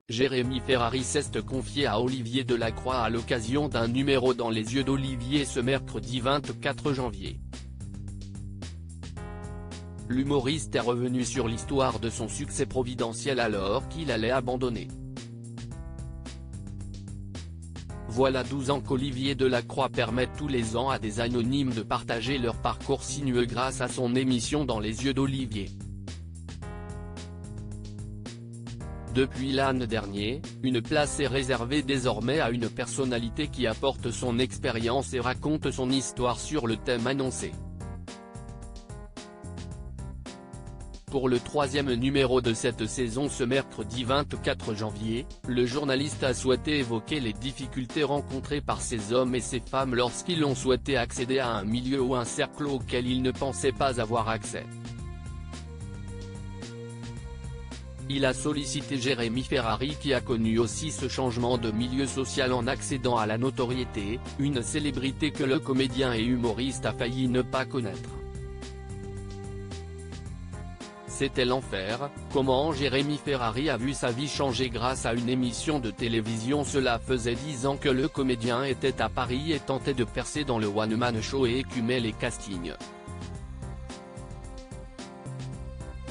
Jérémy Ferrari s'est confié à Olivier Delacroix à l'occasion d'un numéro dans Les Yeux d'Olivier ce mercredi 24 janvier. L'humoriste est revenu sur l'histoire de son succès providentiel alors qu'il allait abandonner. Voilà 12 ans qu'Olivier Delacroix permet tous les ans à des anonymes de partager leur parcours sinueux grâce à son émission Dans les Yeux d'Olivier. Depuis l'an dernier, une place est réservée désormais à une personnalité qui apporte son expérience et raconte son histoire sur le thème annoncé. Pour le troisième numéro de cette saison ce mercredi 24 janvier, le journaliste a souhaité évoquer les difficultés rencontrées par ces hommes et ces femmes lorsqu'ils ont souhaité accéder à un milieu ou un cercle auquel ils ne pensaient pas avoir accès. Il a sollicité Jérémy Ferrari qui a connu aussi ce changement de milieu social en accédant à la notoriété, une célébrité que le comédien et humoriste a failli ne pas connaître. C'était l'enfer, comment Jérémy Ferrari a vu sa vie changer grâce à une émission de télévision. Cela faisait 10 ans que le comédien était à Paris et tentait de percer dans le one-man show et écumait les castings.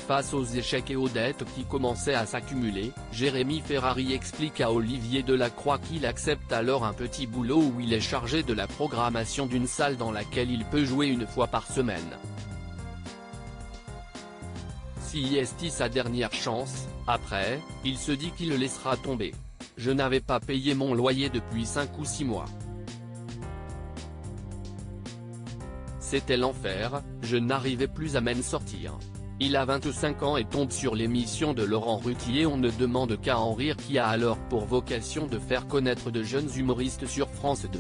Face aux échecs et aux dettes qui commençaient à s'accumuler, Jérémy Ferrari explique à Olivier Delacroix qu'il accepte alors un petit boulot où il est chargé de la programmation d'une salle dans laquelle il peut jouer une fois par semaine. Si est sa dernière chance, après, il se dit qu'il le laissera tomber. Je n'avais pas payé mon loyer depuis 5 ou 6 mois. C'était l'enfer, je n'arrivais plus à m'en sortir. Il a 25 ans et tombe sur l'émission de Laurent Ruquier On ne demande qu'à en rire qui a alors pour vocation de faire connaître de jeunes humoristes sur France 2.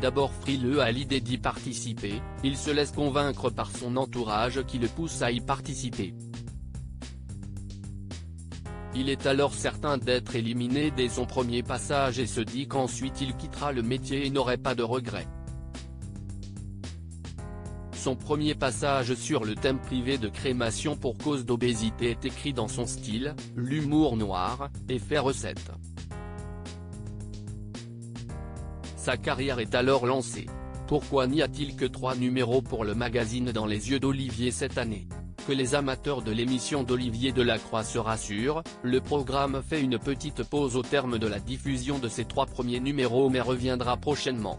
D'abord frileux à l'idée d'y participer, il se laisse convaincre par son entourage qui le pousse à y participer. Il est alors certain d'être éliminé dès son premier passage et se dit qu'ensuite il quittera le métier et n'aurait pas de regrets. Son premier passage sur le thème privé de crémation pour cause d'obésité est écrit dans son style, l'humour noir, et fait recette. Sa carrière est alors lancée. Pourquoi n'y a-t-il que 3 numéros pour le magazine Dans les Yeux d'Olivier cette année? Que les amateurs de l'émission d'Olivier Delacroix se rassurent, le programme fait une petite pause au terme de la diffusion de ses 3 premiers numéros mais reviendra prochainement.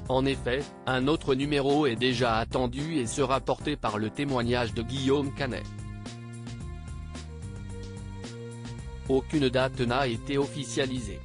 En effet, un autre numéro est déjà attendu et sera porté par le témoignage de Guillaume Canet. Aucune date n'a été officialisée.